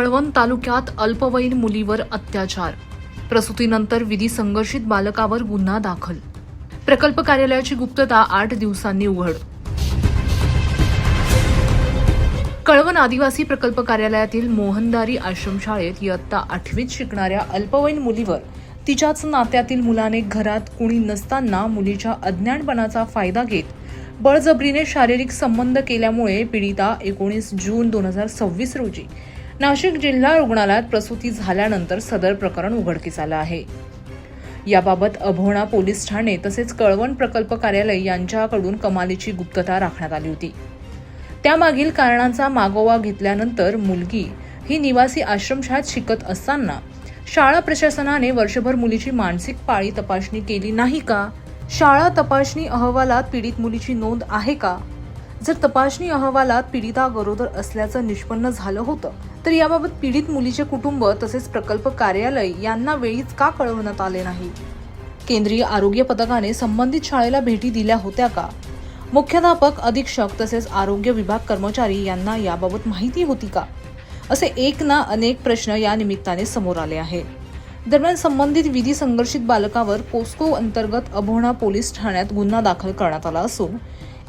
कळवण तालुक्यात अल्पवयीन मुलीवर अत्याचार, प्रसूतीनंतर विधी संघर्षित बालकावर गुन्हा दाखल. प्रकल्प कार्यालयाची गुप्तता 8 दिवसांनी उघड. कळवण आदिवासी प्रकल्प कार्यालयातील मोहनदारी आश्रमशाळेत इयत्ता 8वीत शिकणाऱ्या अल्पवयीन मुलीवर तिच्याच नात्यातील मुलाने घरात कुणी नसताना मुलीच्या अज्ञानपणाचा फायदा घेत बळजबरीने शारीरिक संबंध केल्यामुळे पीडिता 19 जून 2026 रोजी नाशिक जिल्हा रुग्णालयात प्रसूती झाल्यानंतर सदर प्रकरण उघडकीस आलं आहे. याबाबत अभोणा पोलीस ठाणे तसेच कळवण प्रकल्प कार्यालय यांच्याकडून कमालीची गुप्तता राखण्यात आली होती. त्यामागील कारणांचा मागोवा घेतल्यानंतर मुलगी ही निवासी आश्रमशाळेत शिकत असताना शाळा प्रशासनाने वर्षभर मुलीची मानसिक पाळी तपासणी केली नाही का? शाळा तपासणी अहवालात पीडित मुलीची नोंद आहे का? जर तपासणी अहवालात पीडिता गरोदर असल्याचं निष्पन्न झालं होतं तर याबाबत पीडित मुलीचे कुटुंब तसेच प्रकल्प कार्यालय यांना वेळीच का कळवण्यात आले नाही? केंद्रीय आरोग्य पथकाने संबंधित शाळेला भेटी दिल्या होत्या का? मुख्याध्यापक, अधीक्षक तसेच आरोग्य विभाग कर्मचारी यांना याबाबत माहिती होती का? असे एक ना अनेक प्रश्न या निमित्ताने समोर आले आहेत. दरम्यान संबंधित विधी संघर्षित बालकावर पोस्को अंतर्गत अभोणा पोलीस ठाण्यात गुन्हा दाखल करण्यात आला असून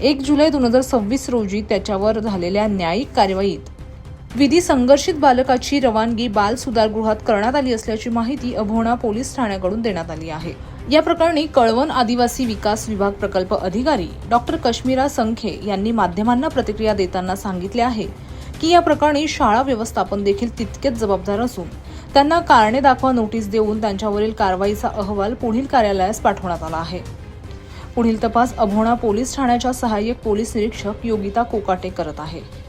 1 जुलै 2026 रोजी त्याच्यावर झालेल्या न्यायिक कारवाईत विधी संघर्षित बालकाची रवानगी बाल सुधारगृहात करण्यात आली असल्याची माहिती अभोणा पोलीस ठाण्याकडून देण्यात आली आहे. या प्रकरणी कळवण आदिवासी विकास विभाग प्रकल्प अधिकारी डॉक्टर कश्मीरा संखे यांनी माध्यमांना प्रतिक्रिया देताना सांगितले आहे की या प्रकरणी शाळा व्यवस्थापन देखील तितकेच जबाबदार असून त्यांना कारणे दाखवा नोटीस देऊन त्यांच्यावरील कारवाईचा अहवाल पुढील कार्यालयास पाठवण्यात आला आहे. पुढील तपास अभोणा पोलीस ठाण्याच्या सहाय्यक पोलीस निरीक्षक योगिता कोकाटे करत आहे.